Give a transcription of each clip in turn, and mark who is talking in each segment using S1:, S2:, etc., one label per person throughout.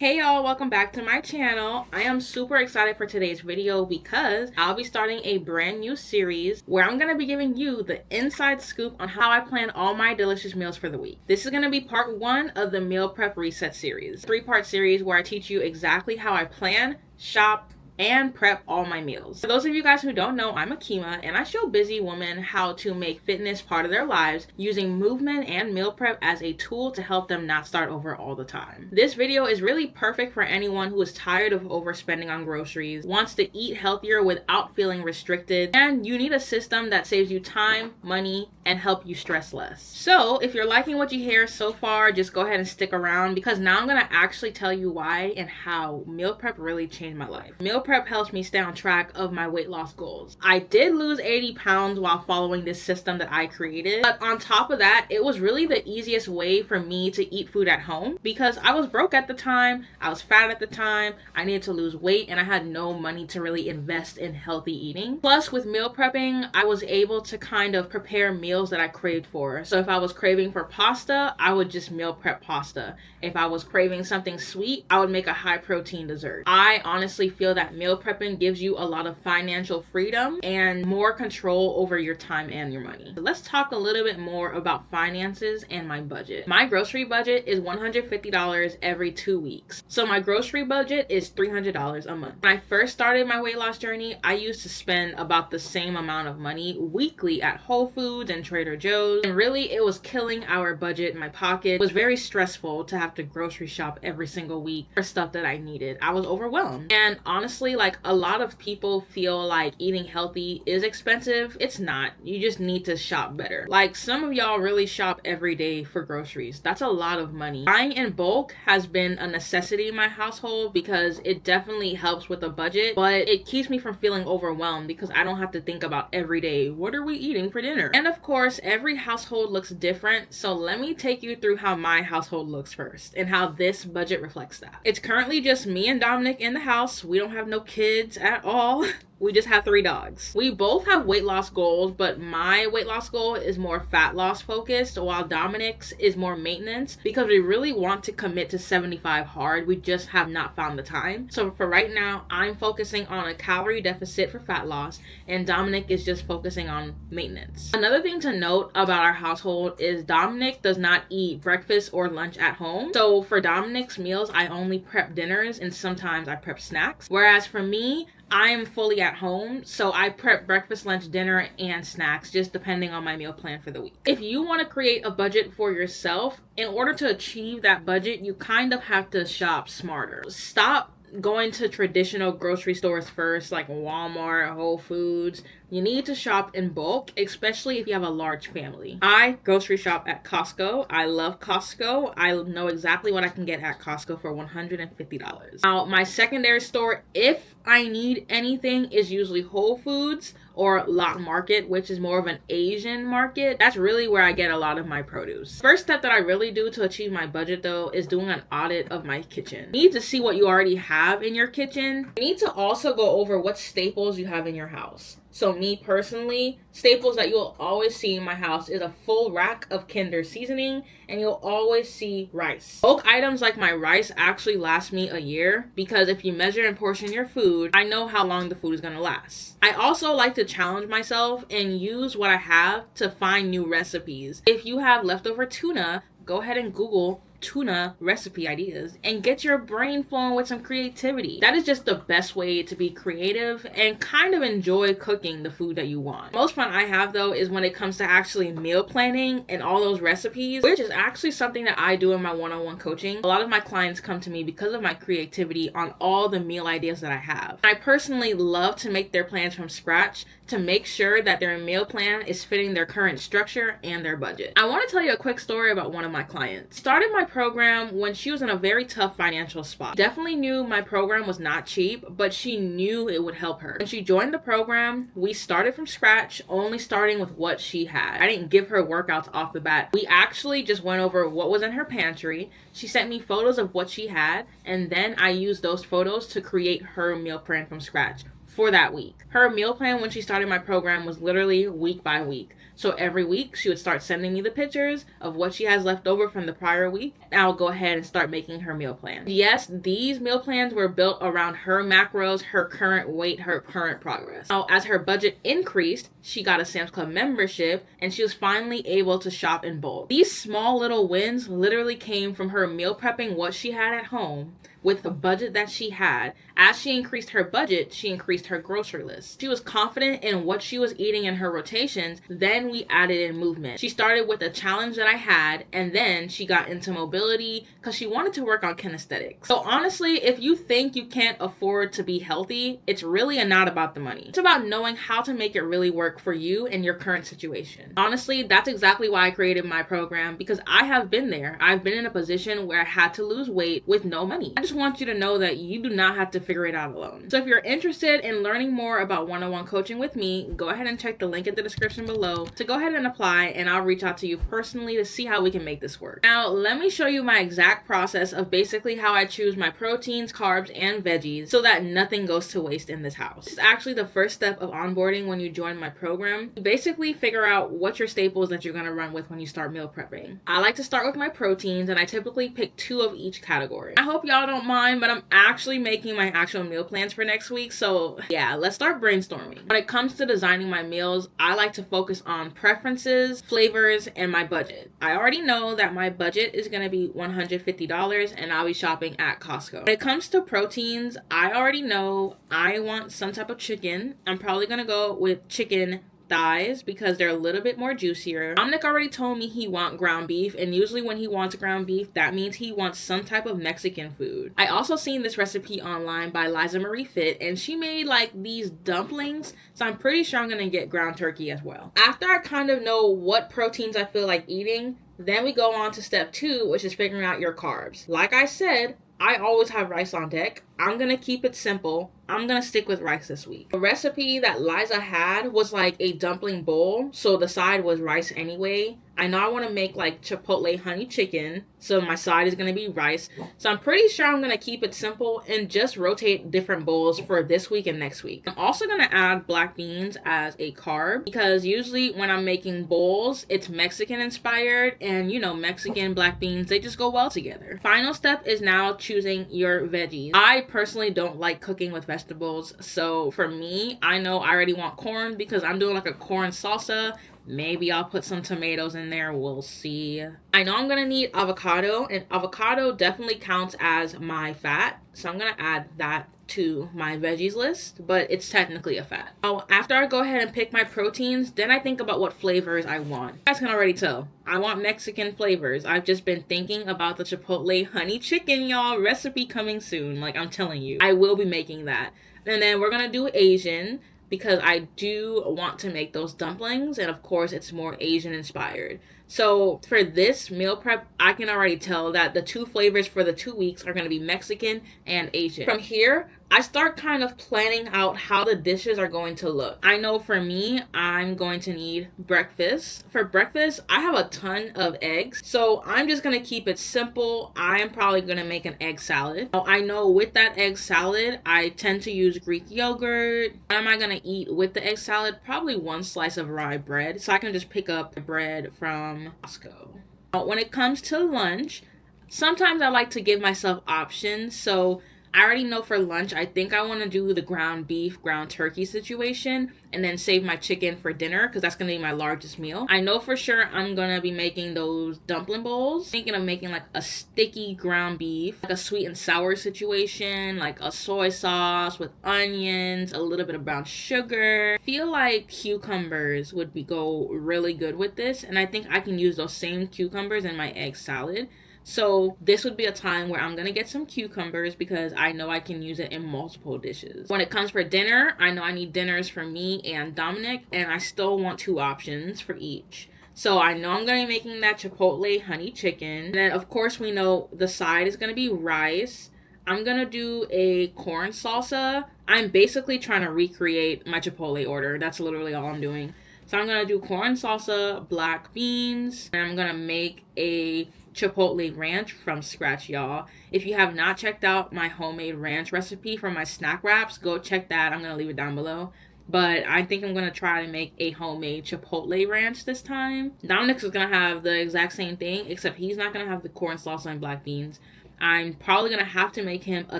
S1: Hey y'all, welcome back to my channel. I am super excited for today's video because I'll be starting a brand new series where I'm going to be giving you the inside scoop on how I plan all my delicious meals for the week. This is going to be part 1 of the Meal Prep Reset series, 3-part series where I teach you exactly how I plan, shop, and prep all my meals. For those of you guys who don't know, I'm Akima, and I show busy women how to make fitness part of their lives using movement and meal prep as a tool to help them not start over all the time. This video is really perfect for anyone who is tired of overspending on groceries, wants to eat healthier without feeling restricted, and you need a system that saves you time, money, and help you stress less. So if you're liking what you hear so far, just go ahead and stick around because now I'm gonna actually tell you why and how meal prep really changed my life. Meal prep helps me stay on track of my weight loss goals. I did lose 80 pounds while following this system that I created, but on top of that, it was really the easiest way for me to eat food at home because I was broke at the time, I was fat at the time, I needed to lose weight, and I had no money to really invest in healthy eating. Plus, with meal prepping, I was able to kind of prepare meals that I craved for. So if I was craving for pasta, I would just meal prep pasta. If I was craving something sweet, I would make a high protein dessert. I honestly feel that meal prepping gives you a lot of financial freedom and more control over your time and your money. So let's talk a little bit more about finances and my budget. My grocery budget is $150 every 2 weeks. So my grocery budget is $300 a month. When I first started my weight loss journey, I used to spend about the same amount of money weekly at Whole Foods and Trader Joe's, and really it was killing our budget in my pocket. It was very stressful to have to grocery shop every single week for stuff that I needed. I was overwhelmed, and honestly, like, a lot of people feel like eating healthy is expensive. It's not. You just need to shop better. Like, some of y'all really shop every day for groceries. That's a lot of money. Buying in bulk has been a necessity in my household because it definitely helps with the budget, but it keeps me from feeling overwhelmed because I don't have to think about every day, what are we eating for dinner? And of course, every household looks different, so let me take you through how my household looks first and how this budget reflects that. It's currently just me and Dominic in the house. We don't have no kids at all. We just have 3 dogs. We both have weight loss goals, but my weight loss goal is more fat loss focused, while Dominic's is more maintenance because we really want to commit to 75 hard. We just have not found the time. So for right now, I'm focusing on a calorie deficit for fat loss, and Dominic is just focusing on maintenance. Another thing to note about our household is Dominic does not eat breakfast or lunch at home. So for Dominic's meals, I only prep dinners and sometimes I prep snacks. Whereas for me, I am fully at home, so I prep breakfast, lunch, dinner, and snacks, just depending on my meal plan for the week. If you want to create a budget for yourself, in order to achieve that budget, you kind of have to shop smarter. Stop going to traditional grocery stores first, like Walmart, Whole Foods. You need to shop in bulk, especially if you have a large family. I grocery shop at Costco. I love Costco. I know exactly what I can get at Costco for $150. Now, my secondary store, if I need anything, is usually Whole Foods or Lot Market, which is more of an Asian market. That's really where I get a lot of my produce. First step that I really do to achieve my budget though is doing an audit of my kitchen. You need to see what you already have in your kitchen. You need to also go over what staples you have in your house. So me personally, staples that you'll always see in my house is a full rack of Kinder seasoning, and you'll always see rice. Bulk items like my rice actually last me a year because if you measure and portion your food, I know how long the food is gonna last. I also like to challenge myself and use what I have to find new recipes. If you have leftover tuna, go ahead and Google tuna recipe ideas and get your brain flowing with some creativity. That is just the best way to be creative and kind of enjoy cooking the food that you want. Most fun I have though is when it comes to actually meal planning and all those recipes, which is actually something that I do in my one-on-one coaching. A lot of my clients come to me because of my creativity on all the meal ideas that I have. I personally love to make their plans from scratch to make sure that their meal plan is fitting their current structure and their budget. I want to tell you a quick story about one of my clients. Started my program when she was in a very tough financial spot. Definitely knew my program was not cheap, but she knew it would help her. When she joined the program, we started from scratch, only starting with what she had. I didn't give her workouts off the bat. We actually just went over what was in her pantry. She sent me photos of what she had, and then I used those photos to create her meal plan from scratch for that week. Her meal plan when she started my program was literally week by week. So every week she would start sending me the pictures of what she has left over from the prior week. And I'll go ahead and start making her meal plan. Yes, these meal plans were built around her macros, her current weight, her current progress. Now, as her budget increased, she got a Sam's Club membership and she was finally able to shop in bulk. These small little wins literally came from her meal prepping what she had at home with the budget that she had. As she increased her budget, she increased her grocery list. She was confident in what she was eating in her rotations. Then we added in movement. She started with a challenge that I had, and then she got into mobility because she wanted to work on kinesthetics. So honestly, if you think you can't afford to be healthy, it's really not about the money. It's about knowing how to make it really work for you in your current situation. Honestly, that's exactly why I created my program, because I have been there. I've been in a position where I had to lose weight with no money. I just want you to know that you do not have to figure it out alone. So if you're interested in learning more about one-on-one coaching with me, go ahead and check the link in the description below to go ahead and apply, and I'll reach out to you personally to see how we can make this work. Now, let me show you my exact process of basically how I choose my proteins, carbs, and veggies so that nothing goes to waste in this house. This is actually the first step of onboarding when you join my program. You basically figure out what your staples that you're going to run with when you start meal prepping. I like to start with my proteins, and I typically pick 2 of each category. I hope y'all don't mind, but I'm actually making my actual meal plans for next week, so yeah, let's start brainstorming. When it comes to designing my meals, I like to focus on preferences, flavors, and my budget. I already know that my budget is going to be $150 and I'll be shopping at Costco. When it comes to proteins, I already know I want some type of chicken. I'm probably going to go with chicken thighs because they're a little bit more juicier. Dominic already told me he wants ground beef, and usually when he wants ground beef, that means he wants some type of Mexican food. I also seen this recipe online by Liza Marie Fit, and she made like these dumplings, so I'm pretty sure I'm gonna get ground turkey as well. After I kind of know what proteins I feel like eating, then we go on to step 2, which is figuring out your carbs. Like I said, I always have rice on deck. I'm going to keep it simple. I'm going to stick with rice this week. The recipe that Liza had was like a dumpling bowl, so the side was rice anyway. I know I want to make like chipotle honey chicken, so my side is going to be rice. So I'm pretty sure I'm going to keep it simple and just rotate different bowls for this week and next week. I'm also going to add black beans as a carb because usually when I'm making bowls, it's Mexican inspired, and you know, Mexican black beans, they just go well together. Final step is now choosing your veggies. I personally don't like cooking with vegetables, so for me, I know I already want corn because I'm doing like a corn salsa. Maybe I'll put some tomatoes in there, we'll see. I know I'm gonna need avocado, and avocado definitely counts as my fat, so I'm gonna add that to my veggies list, but it's technically a fat. Oh, after I go ahead and pick my proteins, then I think about what flavors I want. You guys can already tell, I want Mexican flavors. I've just been thinking about the chipotle honey chicken, y'all. Recipe coming soon, like I'm telling you. I will be making that. And then we're gonna do Asian, because I do want to make those dumplings, and of course it's more Asian inspired. So for this meal prep, I can already tell that the 2 flavors for the 2 weeks are going to be Mexican and Asian. From here, I start kind of planning out how the dishes are going to look. I know for me, I'm going to need breakfast. For breakfast, I have a ton of eggs, so I'm just going to keep it simple. I am probably going to make an egg salad. Now, I know with that egg salad, I tend to use Greek yogurt. What am I going to eat with the egg salad? Probably 1 slice of rye bread, so I can just pick up the bread from Costco. Now, when it comes to lunch, sometimes I like to give myself options, so I already know for lunch, I think I want to do the ground beef, ground turkey situation and then save my chicken for dinner because that's going to be my largest meal. I know for sure I'm going to be making those dumpling bowls. Thinking of making like a sticky ground beef, like a sweet and sour situation, like a soy sauce with onions, a little bit of brown sugar. I feel like cucumbers would go really good with this, and I think I can use those same cucumbers in my egg salad. So this would be a time where I'm going to get some cucumbers because I know I can use it in multiple dishes. When it comes for dinner, I know I need dinners for me and Dominic, and I still want 2 options for each. So I know I'm going to be making that chipotle honey chicken. And then of course we know the side is going to be rice. I'm going to do a corn salsa. I'm basically trying to recreate my chipotle order. That's literally all I'm doing. So I'm going to do corn salsa, black beans, and I'm going to make a chipotle ranch from scratch, y'all. If you have not checked out my homemade ranch recipe for my snack wraps, go check that. I'm going to leave it down below. But I think I'm going to try to make a homemade chipotle ranch this time. Dominic's is going to have the exact same thing, except he's not going to have the corn salsa and black beans. I'm probably going to have to make him a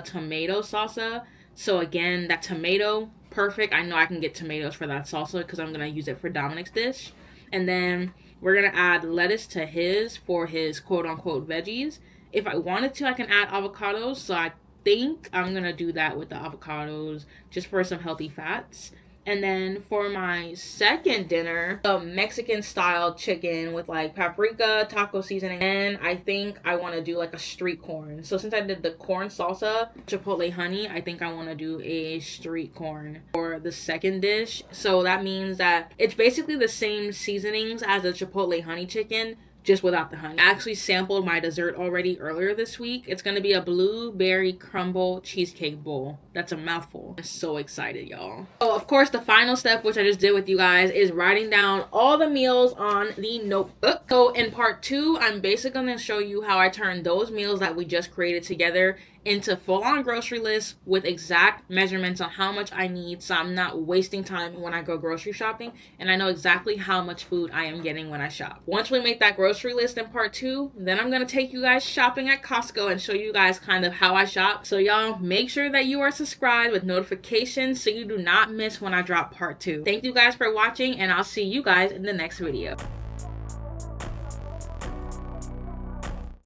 S1: tomato salsa. So again, that tomato, perfect. I know I can get tomatoes for that salsa because I'm going to use it for Dominic's dish. And then we're going to add lettuce to his for his quote-unquote veggies. If I wanted to, I can add avocados. So I think I'm going to do that with the avocados just for some healthy fats. And then for my second dinner, a Mexican style chicken with like paprika, taco seasoning. And I think I want to do like a street corn. So since I did the corn salsa, chipotle honey, I think I want to do a street corn for the second dish. So that means that it's basically the same seasonings as a chipotle honey chicken, just without the honey. I actually sampled my dessert already earlier this week. It's gonna be a blueberry crumble cheesecake bowl. That's a mouthful. I'm so excited, y'all. Oh, of course, the final step, which I just did with you guys, is writing down all the meals on the notebook. So in part 2, I'm basically gonna show you how I turn those meals that we just created together into full-on grocery lists with exact measurements on how much I need, so I'm not wasting time when I go grocery shopping, and I know exactly how much food I am getting when I shop. Once we make that grocery list in part 2, then I'm gonna take you guys shopping at Costco and show you guys kind of how I shop. So y'all, make sure that you are subscribed with notifications so you do not miss when I drop part 2. Thank you guys for watching, and I'll see you guys in the next video.